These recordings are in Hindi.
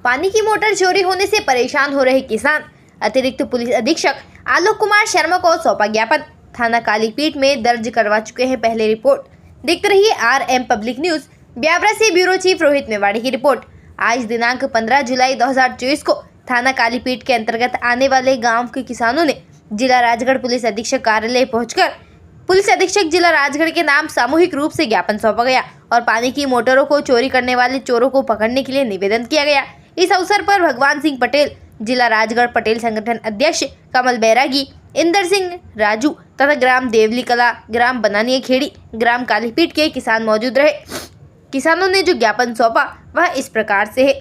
पानी की मोटर चोरी होने से परेशान हो रहे किसान। अतिरिक्त पुलिस अधीक्षक आलोक कुमार शर्मा को सौंपा ज्ञापन। थाना कालीपीठ में दर्ज करवा चुके हैं पहले रिपोर्ट। देखते रहिए RM पब्लिक न्यूज। ब्यावरा से ब्यूरो चीफ रोहित मेवाड़ी की रिपोर्ट। आज दिनांक 15 जुलाई 2024 को थाना कालीपीठ के अंतर्गत आने वाले गांव के किसानों ने जिला राजगढ़ पुलिस अधीक्षक कार्यालय पहुंचकर पुलिस अधीक्षक जिला राजगढ़ के नाम सामूहिक रूप से ज्ञापन सौंपा गया और पानी की मोटरों को चोरी करने वाले चोरों को पकड़ने के लिए निवेदन किया गया। इस अवसर पर भगवान सिंह पटेल, जिला राजगढ़ पटेल संगठन अध्यक्ष कमल बैरागी, इंदर सिंह राजू तथा ग्राम देवली कला, ग्राम बनानिया खेड़ी, ग्राम कालीपीठ के किसान मौजूद रहे। किसानों ने जो ज्ञापन सौंपा वह इस प्रकार से है।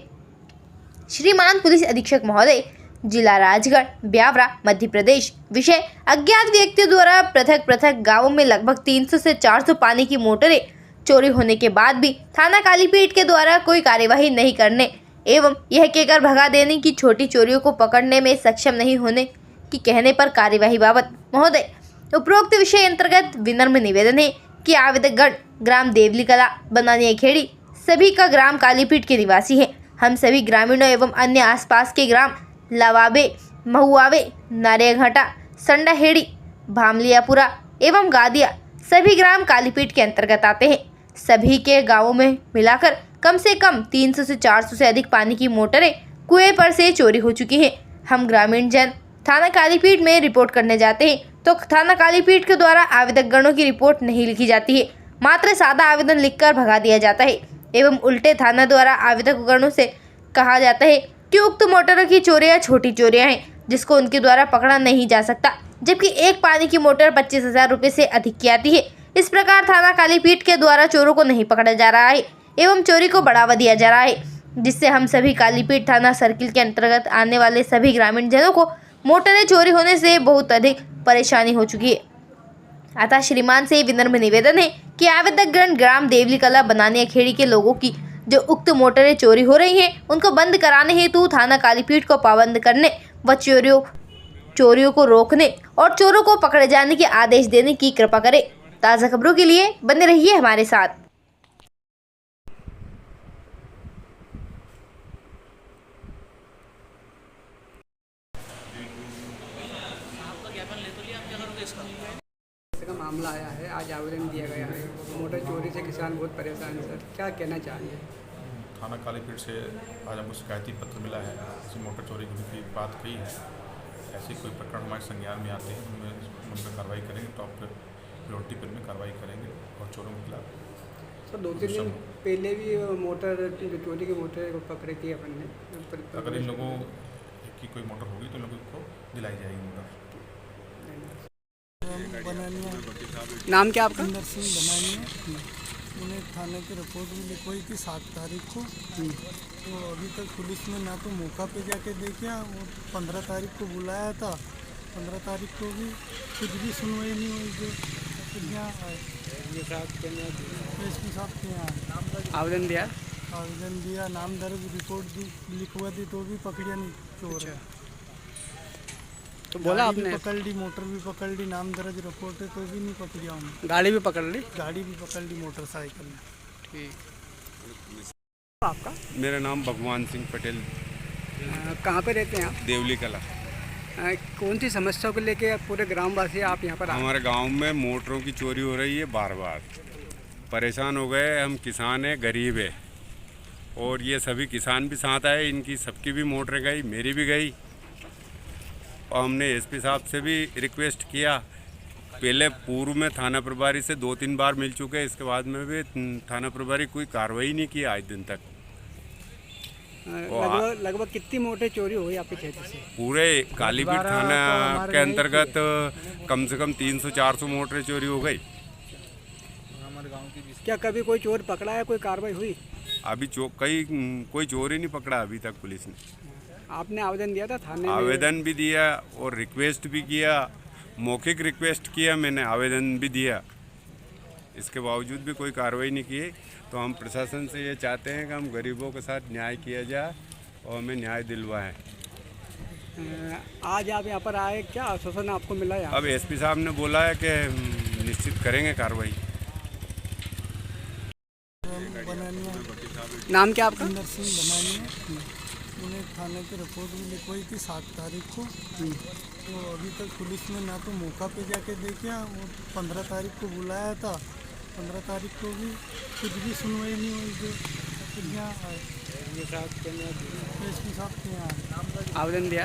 श्रीमान पुलिस अधीक्षक महोदय, जिला राजगढ़, ब्यावरा, मध्य प्रदेश। विषय: अज्ञात व्यक्तियों द्वारा पृथक पृथक गांवों में लगभग 300 से 400 पानी की मोटरें चोरी होने के बाद भी थाना कालीपीठ के द्वारा कोई कार्यवाही नहीं करने एवं यह कहकर भगा देने की छोटी चोरियों को पकड़ने में सक्षम नहीं होने की कहने पर कार्यवाही बाबत महोदय, उपरोक्त विषय अंतर्गत विनम्र निवेदन है कि आवेदकगण ग्राम देवली कला, बनानिया खेड़ी सभी का ग्राम कालीपीठ के निवासी हैं। हम सभी ग्रामीणों एवं अन्य आसपास के ग्राम लावाबे, महुआवे, नारियाघाटा, संडाहेड़ी, भामलियापुरा एवं गादिया सभी ग्राम कालीपीठ के अंतर्गत आते हैं। सभी के गांवों में मिलाकर कम से कम 300 से 400 से अधिक पानी की मोटरें कुएं पर से चोरी हो चुकी हैं। हम ग्रामीण जन थाना कालीपीठ में रिपोर्ट करने जाते हैं तो थाना कालीपीठ के द्वारा आवेदक गणों की रिपोर्ट नहीं लिखी जाती है, मात्र सादा आवेदन लिखकर भगा दिया जाता है एवं उल्टे थाना द्वारा आवेदक गणों से कहा जाता है कि उक्त मोटरों की चोरियां छोटी चोरियां हैं जिसको उनके द्वारा पकड़ा नहीं जा सकता, जबकि एक पानी की मोटर 25,000 रुपये से अधिक की आती है। इस प्रकार थाना कालीपीठ के द्वारा चोरों को नहीं पकड़ा जा रहा है एवं चोरी को बढ़ावा दिया जा रहा है, जिससे हम सभी कालीपीठ थाना सर्किल के अंतर्गत आने वाले सभी ग्रामीण जनों को मोटरें चोरी होने से बहुत अधिक परेशानी हो चुकी है। अतः श्रीमान से विनम्र निवेदन है कि आवेदकगण ग्राम देवली कला, बनानिया खेड़ी के लोगों की जो उक्त मोटरें चोरी हो रही हैं उनको बंद कराने हेतु थाना कालीपीठ को पाबंद करने व चोरियों को रोकने और चोरों को पकड़े जाने के आदेश देने की कृपा करें। ताज़ा खबरों के लिए बने रहिए हमारे साथ। का मामला आया है, आज आवेदन दिया गया है। मोटर चोरी से किसान बहुत परेशान है सर, क्या कहना चाहेंगे? थाना कालीपीठ से आज हमको शिकायती पत्र मिला है, इसी मोटर चोरी की बात कही है। ऐसे कोई प्रकरण हमारे संज्ञान में आते हैं उन पर कार्रवाई करेंगे, टॉप प्रायोरिटी पर में कार्रवाई करेंगे और चोरों के खिलाफ। सर 2-3 दिन पहले भी मोटर चोरी की मोटर पकड़ी थी अपन ने। अगर इन लोगों की कोई मोटर होगी तो इन लोगों को दिलाई जाएगी मोटर। नाम क्या आपका? इंदर सिंह बनानिया। उन्हें थाने की रिपोर्ट भी लिखवाई थी 7 तारीख को, तो अभी तक पुलिस ने ना तो मौका पे जाके देखा और 15 तारीख को बुलाया था। 15 तारीख को भी कुछ भी सुनवाई नहीं हुई। जो एसपी साहब के यहाँ आवेदन दिया, नाम दर्ज, रिपोर्ट दी, लिखवा दी तो भी पकड़िया नहीं चोर है। तो बोला आपने? पकड़ ली, मोटर भी पकड़ ली, नाम दर्ज रिपोर्ट है तो भी नहीं पकड़िया उन्होंने। गाड़ी भी पकड़ ली? गाड़ी भी पकड़ ली, मोटरसाइकिल। ठीक। आपका? मेरा नाम भगवान सिंह पटेल। कहाँ पे रहते हैं आप? देवली कला। कौन सी समस्या को लेके पूरे ग्रामवासी आप यहाँ पर आए? हमारे गांव में मोटरों की चोरी हो रही है, बार बार परेशान हो गए। हम किसान हैं, गरीब है, और ये सभी किसान भी साथ आए। इनकी सबकी भी मोटरें गई, मेरी भी गई, और हमने एसपी साहब से भी रिक्वेस्ट किया। पहले पूर्व में थाना प्रभारी से 2-3 बार मिल चुके हैं, इसके बाद में भी थाना प्रभारी कोई कार्रवाई नहीं की आज दिन तक। लगभग कितनी मोटर चोरी हुई आपके क्षेत्र से? पूरे कालीपीठ थाना के अंतर्गत कम से कम 300-400 मोटरें चोरी हो गई। क्या कभी कोई चोर पकड़ा है, कोई कार्रवाई हुई? अभी कोई चोर ही नहीं पकड़ा अभी तक पुलिस ने। आपने आवेदन दिया था थाने में? आवेदन भी दिया और रिक्वेस्ट भी किया, मौखिक रिक्वेस्ट किया मैंने, आवेदन भी दिया। इसके बावजूद भी कोई कार्रवाई नहीं की। तो हम प्रशासन से ये चाहते हैं कि हम गरीबों के साथ न्याय किया जाए और हमें न्याय दिलवाएं। आज आप यहाँ पर आए, क्या आश्वासन आपको मिला है? अब एसपी साहब ने बोला है कि निश्चित करेंगे कार्रवाई। बनानिया। नाम क्या आपका? इंदर सिंह बनानिया। उन्हें थाने की रिपोर्ट भी लिखवाई थी 7 तारीख को। तो अभी तक पुलिस ने ना तो मौका पे जाके देखा, वो 15 तारीख को बुलाया था, 15 तारीख को भी कुछ भी सुनवाई नहीं हुई। जो यहाँ आए एसपी साहब के यहाँ आवेदन दिया?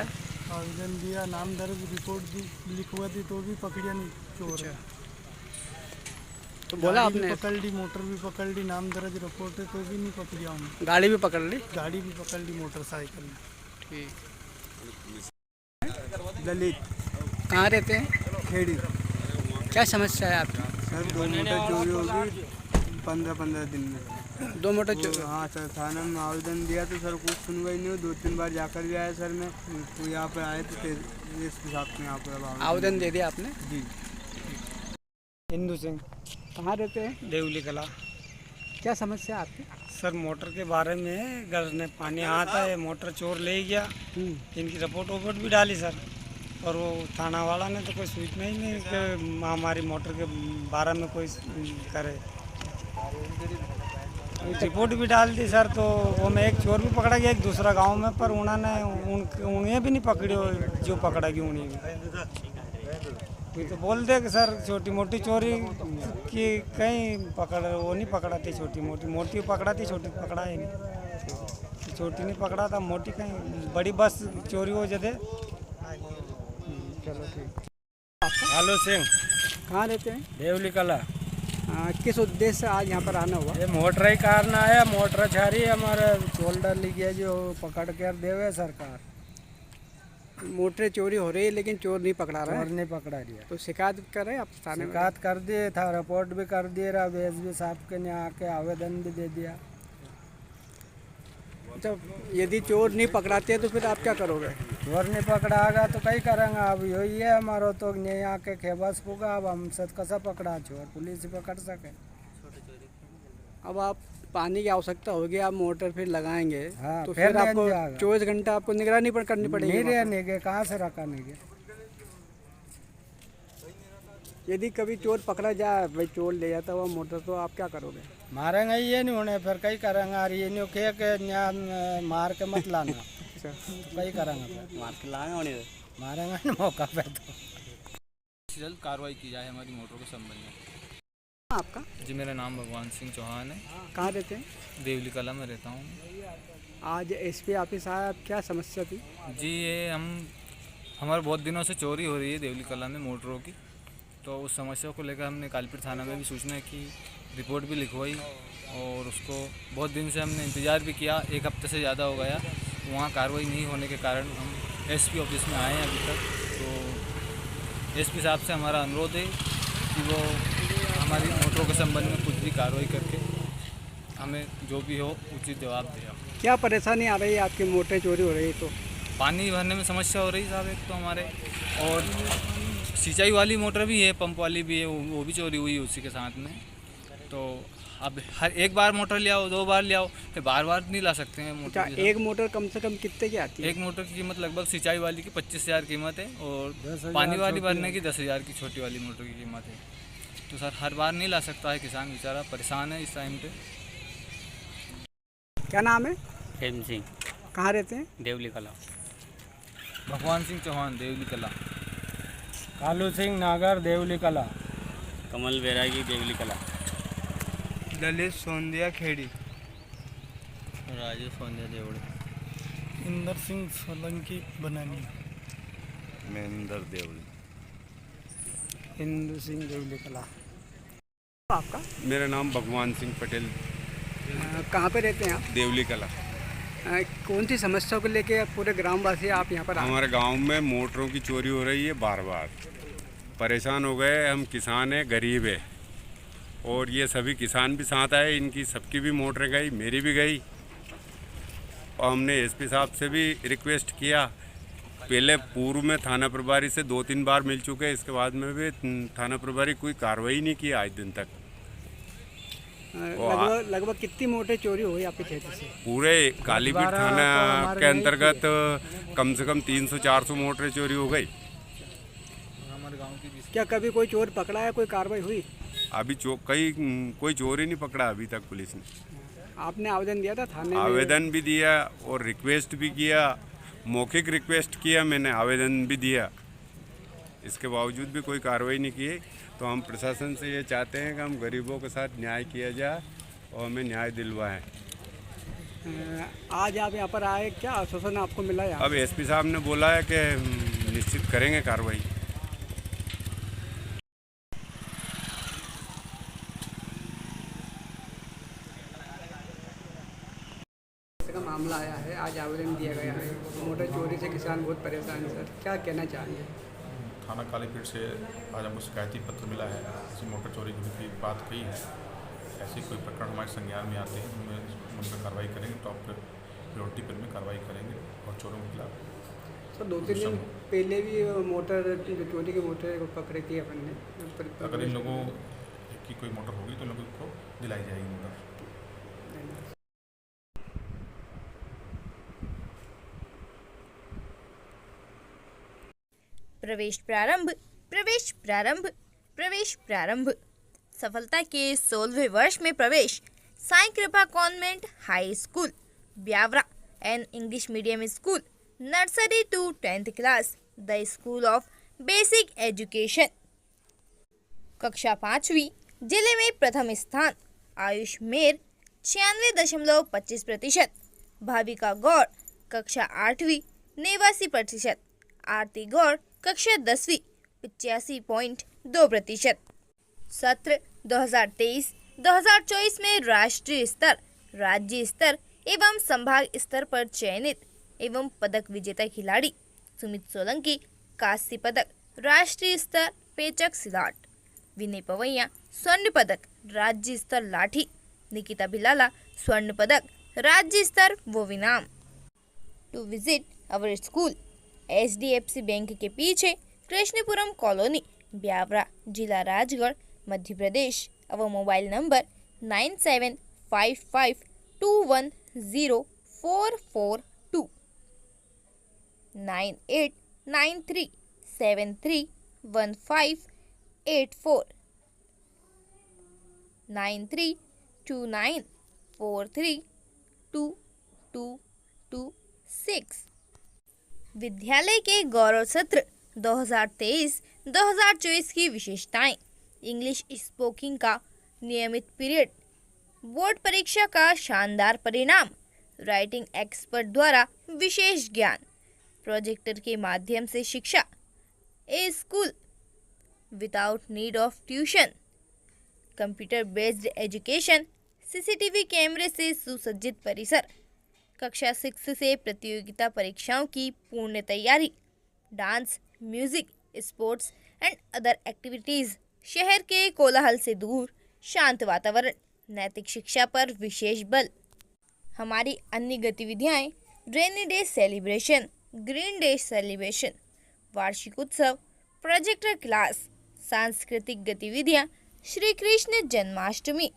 आवेदन दिया, नाम दर्ज रिपोर्ट दी, लिखवा दी, तो भी पकड़िया नहीं चोर है। तो बोला गाड़ी भी आपने? पकड़ ली, मोटर भी पकड़ ली, नाम दर्ज रिपोर्ट है, तो भी नहीं पकड़िया उन्हें। गाड़ी भी पकड़ ली? गाड़ी भी पकड़ ली, मोटरसाइकिल। ठीक। ललित कहाँ रहते हैं? खेड़ी। क्या समस्या है आपकी? सर 2 मोटर चोरी होगी 15 दिन में। 2 मोटर चोरी? हाँ सर, थाना में आवेदन दिया तो सर कुछ सुनवाई नहीं हुई। 2-3 बार जाकर भी आया सर मैं, तो यहाँ पर आए तो एसपी साहब के यहाँ पर आवेदन दे दिया आपने? जी। हिंदू सिंह, कहाँ रहते हैं? देवली कला। क्या समस्या है आपकी? सर मोटर के बारे में घर में पानी आता है, मोटर चोर ले गया। इनकी रिपोर्ट भी डाली सर, और वो थाना वाला ने तो कोई सूचना ही नहीं कि हमारी मोटर के बारे में कोई करे। रिपोर्ट भी डाल दी सर, तो वो में एक चोर भी पकड़ा गया, एक दूसरा गांव में, पर उन्होंने उन्हें भी नहीं पकड़ी, जो पकड़ा गई उन्हें भी तो बोल दे कि सर छोटी मोटी चोरी की कहीं पकड़, वो नहीं पकड़ा थी, छोटी मोटी पकड़ा थी, छोटी पकड़ा ही नहीं। छोटी नहीं पकड़ा था, मोटी कहीं बड़ी बस चोरी हो जाते। चलो ठीक। हेलो सिंह, कहाँ रहते हैं? देवली कला। किस उद्देश्य से आज यहाँ पर आना हुआ? ये मोटर ही कारण आया, मोटर छारी हमारे शोल्डर लिखिए जो पकड़ कर देवे सरकार। मोटर चोरी हो रही है लेकिन चोर नहीं पकड़ा रहा चोर है, नहीं पकड़ा दिया। तो शिकायत करे आप थाने में? शिकायत कर दिए था, रिपोर्ट भी कर दिए रहा, एसपी साहब के यहाँ आके आवेदन भी दे दिया। जब यदि चोर नहीं पकड़ाते तो फिर आप क्या करोगे? चोर नहीं पकड़ागा तो कहीं करेंगे। अब यही है हमारा, तो नहीं आके खेबस होगा। अब हमसे कैसा पकड़ा चोर, पुलिस ही पकड़ सके। अब आप पानी की आवश्यकता होगी, आप मोटर फिर लगाएंगे, हाँ, तो फिर फिर आपको नहीं जाएगा। 24 घंटा आपको निगरानी पर करनी पड़ेगी। नहीं रहने के, कहाँ से रखा नहीं के। यदि कभी चोर पकड़ा जाए, भाई चोर ले जाता हुआ मोटर, तो आप क्या करोगे? मारेंगे ये नहीं होने, फिर कहीं करेंगे। और ये नहीं खे के यहाँ मार के मत लाना। तो कहीं करेंगे फिर। मार के लाएंगे होने मारेंगे ना मौका पे तो। जल्द कार्रवाई की जाए हमारी मोटरों के संबंध में। आपका? जी मेरा नाम भगवान सिंह चौहान है, कहाँ रहते हैं? देवली कला में रहता हूँ। आज एसपी ऑफिस आया, क्या समस्या थी? जी ये हमारे बहुत दिनों से चोरी हो रही है देवली कला में मोटरों की, तो उस समस्या को लेकर हमने कालीपीठ थाना में भी सूचना की, रिपोर्ट भी लिखवाई, और उसको बहुत दिन से हमने इंतज़ार भी किया। 1 हफ्ते से ज़्यादा हो गया, वहाँ कार्रवाई नहीं होने के कारण हम एसपी ऑफिस में आए हैं अभी तक। तो एसपी साहब से हमारा अनुरोध है कि वो हमारी मोटरों के संबंध में कुछ भी कार्रवाई करके हमें जो भी हो उचित जवाब दे। क्या परेशानी आ रही है आपकी, मोटर चोरी हो रही है तो? पानी भरने में समस्या हो रही है साहब एक तो हमारे, और सिंचाई वाली मोटर भी है, पंप वाली भी है, वो भी चोरी हुई उसी के साथ में। तो अब हर एक बार मोटर ले आओ, 2 बार ले आओ, फिर बार बार नहीं ला सकते हैं अच्छा, मोटर। एक मोटर कम से कम कितने की आती है? एक मोटर की कीमत लगभग सिंचाई वाली की 25,000 कीमत है, और पानी वाली भरने की 10,000 की छोटी वाली मोटर की कीमत है। तो सर हर बार नहीं ला सकता है किसान, बेचारा परेशान है इस टाइम पे। क्या नाम है? प्रेम सिंह, कहाँ रहते हैं? देवली कला। भगवान सिंह चौहान, देवली कला। कालू सिंह नागर, देवली कला। कमल बैरागी, देवली कला। ललित सोंदिया, खेड़ी। राजू सोंदिया, देवड़ी। इंदर सिंह सोलंकी, बनानी। महेंद्र देवड़ी। हिंदू सिंह, देवली कला। आपका? मेरा नाम भगवान सिंह पटेल, कहाँ पे रहते हैं आप? देवली कला। कौन सी समस्या को लेके पूरे ग्रामवासी आप यहाँ पर आए? हमारे गांव में मोटरों की चोरी हो रही है बार बार। परेशान हो गए, हम किसान हैं, गरीब है, और ये सभी किसान भी साथ आए, इनकी सबकी भी मोटरें गई, मेरी भी गई। और हमने एसपी साहब से भी रिक्वेस्ट किया, पहले पूर्व में थाना प्रभारी से 2-3 बार मिल चुके हैं, इसके बाद में भी थाना प्रभारी कोई कार्रवाई नहीं की आज दिन तक। लगभग कितनी मोटर चोरी हुई आपके क्षेत्र से? पूरे कालीपीठ थाना के अंतर्गत कम से कम 300-400 मोटरें चोरी हो गई। हमारे गाँव की भी क्या कभी कोई चोर पकड़ा है, कोई कार्रवाई हुई? अभी कोई चोर ही नहीं पकड़ा अभी तक पुलिस ने। आपने आवेदन दिया था थाने में? आवेदन भी दिया और रिक्वेस्ट भी किया, मौखिक रिक्वेस्ट किया मैंने, आवेदन भी दिया। इसके बावजूद भी कोई कार्रवाई नहीं की। तो हम प्रशासन से ये चाहते हैं कि हम गरीबों के साथ न्याय किया जाए और हमें न्याय दिलवाएं। आज आप यहाँ पर आए, क्या आश्वासन आपको मिला यहाँ? अब एसपी साहब ने बोला है कि निश्चित करेंगे कार्रवाई। का मामला आया है, आज आवेदन दिया गया है। मोटर चोरी से किसान बहुत परेशान है सर, क्या कहना चाहेंगे? थाना कालीपीठ से आज हमको शिकायती पत्र मिला है। किसी मोटर चोरी की बात कही है। ऐसे कोई प्रकरण हमारे संज्ञान में आते हैं तो उन पर कार्रवाई करेंगे, टॉप प्रायोरिटी पर में कार्रवाई करेंगे और चोरों के खिलाफ। सर 2-3 दिन पहले भी मोटर चोरी की मोटर पकड़ी थी अपन ने। अगर इन लोगों की कोई मोटर होगी तो इन लोगों को दिलाई जाएगी मोटर। प्रवेश प्रारंभ, प्रवेश प्रारंभ, प्रवेश प्रारंभ। सफलता के 16वें वर्ष में प्रवेश Sai Kripa convent high school Biaora and English medium school, nursery to 10th class, the school of basic education. कक्षा 5वीं, जिले में प्रथम स्थान, आयुष मेर 96.25%, भाविका गौड़ कक्षा 8वीं 89%, आरती गौड़ कक्षा 10वीं 85.2%। सत्र 2023-2024 में राष्ट्रीय स्तर, राज्य स्तर एवं संभाग स्तर पर चयनित एवं पदक विजेता खिलाड़ी सुमित सोलंकी कांस्य पदक राष्ट्रीय स्तर पेचक सिलाट, विनय पवैया स्वर्ण पदक राज्य स्तर लाठी, निकिता भिलाला स्वर्ण पदक राज्य स्तर वो इनाम। To visit our school, HDFC bank के पीछे कृष्णपुरम कॉलोनी, ब्यावरा, जिला Rajgarh, Madhya Pradesh. Our mobile number 9755210442, 9893731584, 9329432226। विद्यालय के गौरव सत्र 2023-2024 की विशेषताएं: इंग्लिश स्पोकिंग का नियमित पीरियड, बोर्ड परीक्षा का शानदार परिणाम, राइटिंग एक्सपर्ट द्वारा विशेष ज्ञान, प्रोजेक्टर के माध्यम से शिक्षा, a school without need of tuition, computer based education, CCTV कैमरे से सुसज्जित परिसर, कक्षा 6 से प्रतियोगिता परीक्षाओं की पूर्ण तैयारी, dance, music, sports and other activities, शहर के कोलाहल से दूर शांत वातावरण, नैतिक शिक्षा पर विशेष बल। हमारी अन्य गतिविधियाँ: rainy day celebration, green day celebration, वार्षिक उत्सव, प्रोजेक्टर क्लास, सांस्कृतिक गतिविधियाँ, श्री कृष्ण जन्माष्टमी,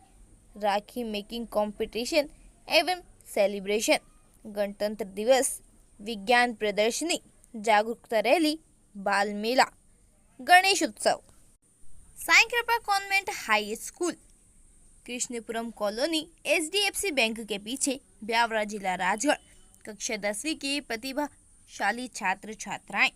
राखी मेकिंग कंपटीशन एवं सेलिब्रेशन, गणतंत्र दिवस, विज्ञान प्रदर्शनी, जागरूकता रैली, बाल मेला, गणेश उत्सव। Sai Kripa convent high school, Krishnapuram colony, HDFC bank के पीछे, ब्यावरा, जिला राजगढ़। कक्षा 10वीं के प्रतिभाशाली छात्र छात्राएं: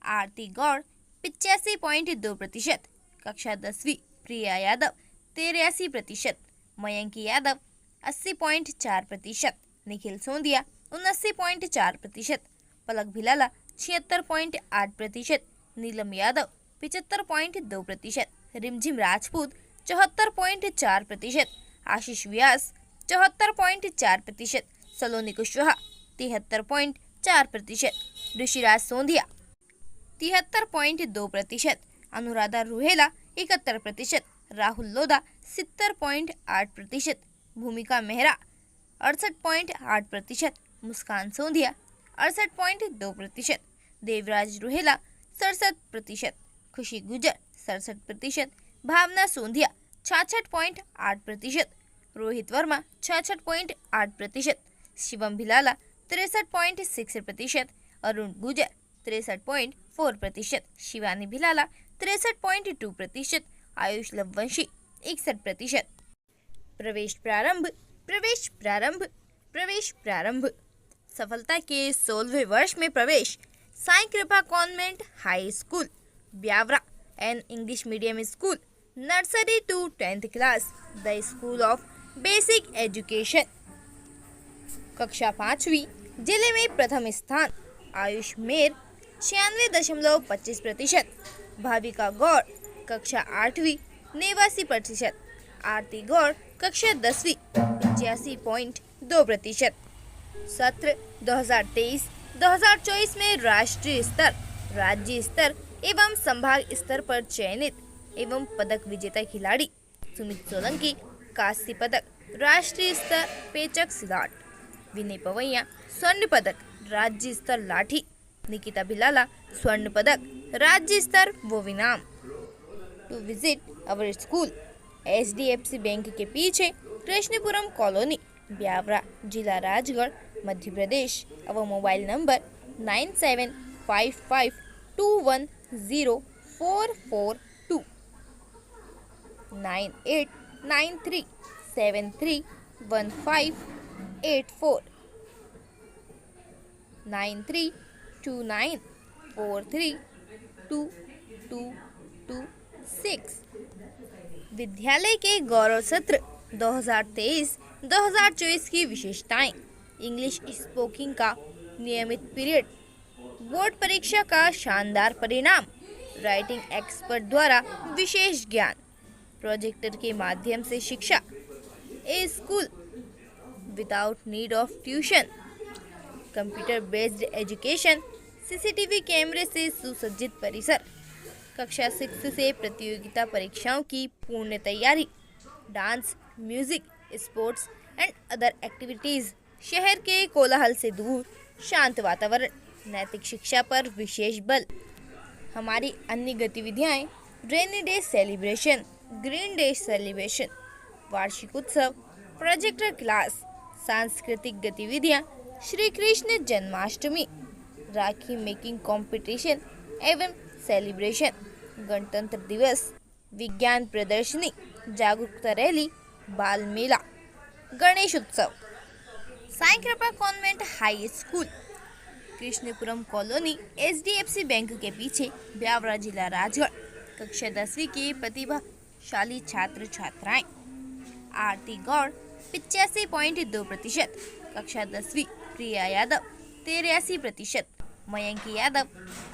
आरती गौड़ 85.2%, कक्षा 10वीं प्रिया यादव 83%, मयंकी यादव 80.4%, निखिल सोंदिया 79.4%, पलक भिलाला 76.8%, नीलम यादव 75.2%, रिमझिम राजपूत 74.4%, आशीष व्यास 74.4%, सलोनी कुशवाहा 73.4%, ऋषिराज सोंधिया 73.2%, अनुराधा रुहेला 71%, राहुल लोधा 70.8%, भूमिका मेहरा 68.8%, मुस्कान सोंधिया 68.2%, देवराज रुहेला 67%, खुशी गुजर 67%, भावना सोंधिया 66.8%, रोहित वर्मा 66.8%, शिवम भिलाला 63.6%, अरुण गुजर 63.4%, शिवानी भिलाला 63.2%, आयुष लववंशी 61%। प्रवेश प्रारंभ, प्रवेश प्रारंभ। सफलता के 16वें वर्ष में प्रवेश Sai Kripa convent high school Biaora and English medium school nursery to 10th class the school of basic education. कक्षा 5वीं जिले में प्रथम स्थान आयुष मेर 96.25%, भाविका गौड़ कक्षा 8वीं 89%, आरती गौड़ कक्षा 10वीं 85.2%। सत्र 2023-2024 में राष्ट्रीय स्तर, राज्य स्तर एवं संभाग स्तर पर चयनित एवं पदक विजेता खिलाड़ी सुमित सोलंकी कांस्य पदक राष्ट्रीय स्तर पेचक सिलाट, विनय पवैया स्वर्ण पदक राज्य स्तर लाठी, निकिता भिलाला स्वर्ण पदक राज्य स्तर वो इनाम। To visit our school HDFC bank के पीछे कृष्णपुरम कॉलोनी ब्यावरा जिला राजगढ़ मध्य प्रदेश। अब मोबाइल नंबर 9755210442 9893731584 9329432226। विद्यालय के गौरव सत्र 2023-2024 की विशेषताएं: इंग्लिश स्पोकिंग का नियमित पीरियड, बोर्ड परीक्षा का शानदार परिणाम, राइटिंग एक्सपर्ट द्वारा विशेष ज्ञान, प्रोजेक्टर के माध्यम से शिक्षा, a school without need of tuition, computer based education, CCTV कैमरे से सुसज्जित परिसर, कक्षा 6 से प्रतियोगिता परीक्षाओं की पूर्ण तैयारी, dance, music, sports and other activities, शहर के कोलाहल से दूर शांत वातावरण, नैतिक शिक्षा पर विशेष बल। हमारी अन्य गतिविधियाँ rainy day celebration, green day celebration, वार्षिक उत्सव, प्रोजेक्टर क्लास, सांस्कृतिक गतिविधियाँ, श्री कृष्ण जन्माष्टमी, राखी मेकिंग कंपटीशन एवं सेलिब्रेशन, गणतंत्र दिवस, विज्ञान प्रदर्शनी, जागरूकता रैली, बाल मेला, गणेश उत्सव। Sai Kripa convent high school Krishnapuram colony HDFC bank के पीछे ब्यावरा जिला राजगढ़। कक्षा 10वीं के प्रतिभाशाली छात्र छात्राएं: आरती गौड़ 85.2%, कक्षा 10वीं प्रिया यादव 83%, मयंक यादव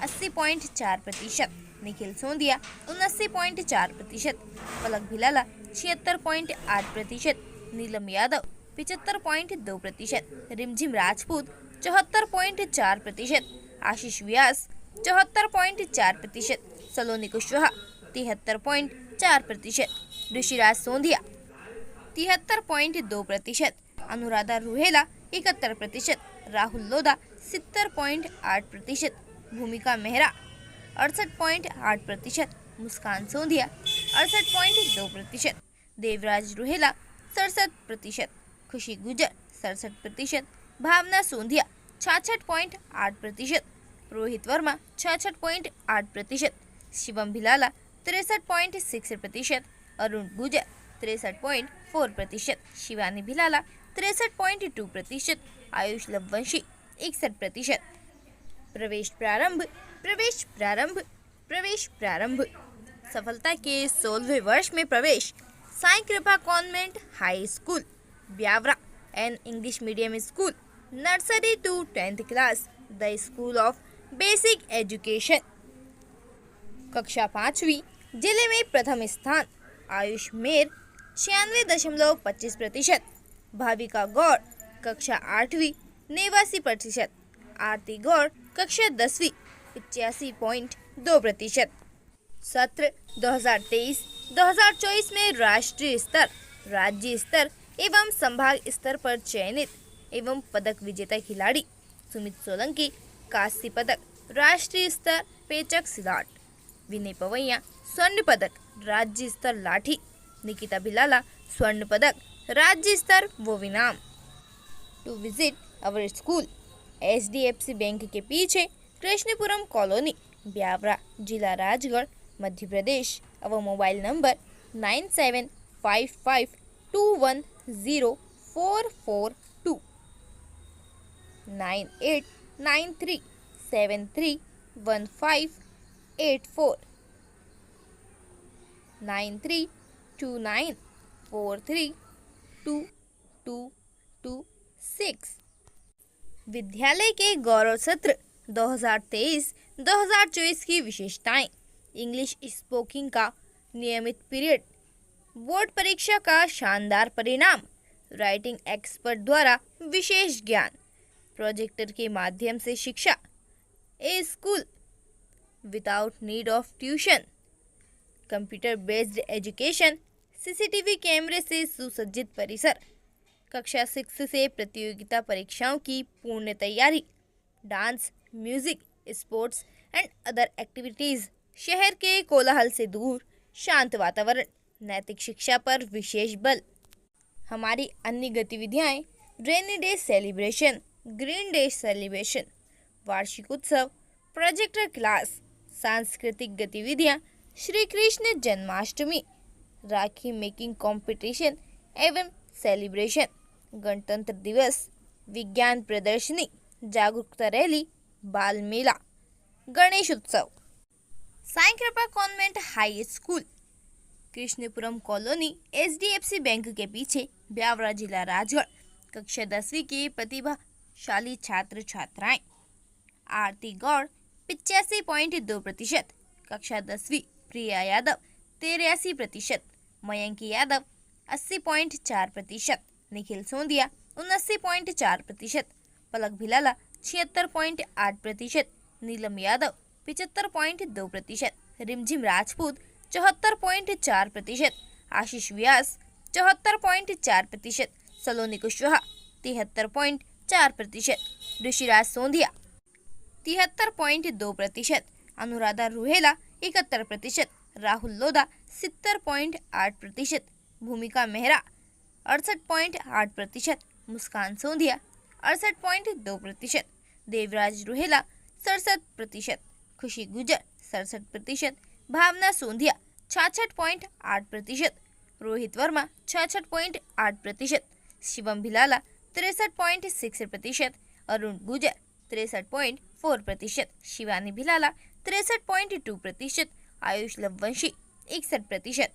80.4%, निखिल सोंदिया 79.4%, पलक भिलाला 76.8%, नीलम यादव 75.2%, रिमझिम राजपूत 74.4%, आशीष व्यास 74.4%, सलोनी कुशवाहा 73.4%, ऋषिराज सोंधिया 73.2%, अनुराधा रुहेला 71%, राहुल लोधा 70.8%, भूमिका मेहरा 68.8%, मुस्कान सोंधिया 68.2%, देवराज रुहेला 67%, खुशी गुजर 67%, भावना सोंधिया 66.8%, रोहित वर्मा 66.8%, शिवम भिलाला 63.6%, अरुण गुजर 63.4%, शिवानी भिलाला 63.2%, आयुष लववंशी 61%। प्रवेश प्रारंभ। सफलता के 16वें वर्ष में प्रवेश Sai Kripa convent high school Biaora and English medium school nursery to 10th class the school of basic education. कक्षा 5वीं जिले में प्रथम स्थान आयुष मेर 96.25%, भाविका गौड़ कक्षा 8वीं 89%, आरती गौड़ कक्षा 10वीं 85.2%। सत्र 2023-2024 में राष्ट्रीय स्तर, राज्य स्तर एवं संभाग स्तर पर चयनित एवं पदक विजेता खिलाड़ी सुमित सोलंकी कांस्य पदक राष्ट्रीय स्तर पेचक सिलाट, विनय पवैया स्वर्ण पदक राज्य स्तर लाठी, निकिता भिलाला स्वर्ण पदक राज्य स्तर वो इनाम। To visit our school HDFC bank के पीछे कृष्णपुरम कॉलोनी ब्यावरा जिला राजगढ़ मध्य प्रदेश। अब मोबाइल नंबर 9755210442 442 9893731584 9329432226। विद्यालय के गौरव सत्र 2023-2024 की विशेषताएं। इंग्लिश स्पोकिंग का नियमित पीरियड, बोर्ड परीक्षा का शानदार परिणाम, राइटिंग एक्सपर्ट द्वारा विशेष ज्ञान, प्रोजेक्टर के माध्यम से शिक्षा, a school without need of tuition, computer based education, CCTV कैमरे से सुसज्जित परिसर, कक्षा 6 से प्रतियोगिता परीक्षाओं की पूर्ण तैयारी, dance, music, sports and other activities, शहर के कोलाहल से दूर, शांत वातावरण, नैतिक शिक्षा पर विशेष बल। हमारी अन्य गतिविधियाँ rainy day celebration, green day celebration, वार्षिक उत्सव, प्रोजेक्टर क्लास, सांस्कृतिक गतिविधियाँ, श्री कृष्ण जन्माष्टमी, राखी मेकिंग कंपटीशन एवं सेलिब्रेशन, गणतंत्र दिवस, विज्ञान प्रदर्शनी, जागरूकता रैली, बाल मेला, गणेश उत्सव। साईं कृपा convent high school, Krishnapuram colony, HDFC bank के पीछे, ब्यावरा, जिला राजगढ़। कक्षा 10वीं के प्रतिभाशाली छात्र छात्राएं। आरती गौड़ 85.2%, कक्षा 10वीं, प्रिया यादव 83%, मयंक यादव 80.4%, निखिल सोंदिया 79.4%, पलक भिलाला 76.8%, नीलम यादव 75.2%, रिमझिम राजपूत 74.4%, आशीष व्यास 74.4%, सलोनी कुशवाहा 73.4%, ऋषिराज सोंधिया 73.2%, अनुराधा रुहेला 71%, राहुल लोधा 70.8%, भूमिका मेहरा 68.8%, मुस्कान सोंधिया 68.2%, देवराज रुहेला 67%, खुशी गुजर 67%, भावना सोंधिया 66.8%, रोहित वर्मा 66.8%, शिवम भिलाला 63.6%, अरुण गुजर 63.4%, शिवानी भिलाला 63.2%, आयुष लववंशी 61%।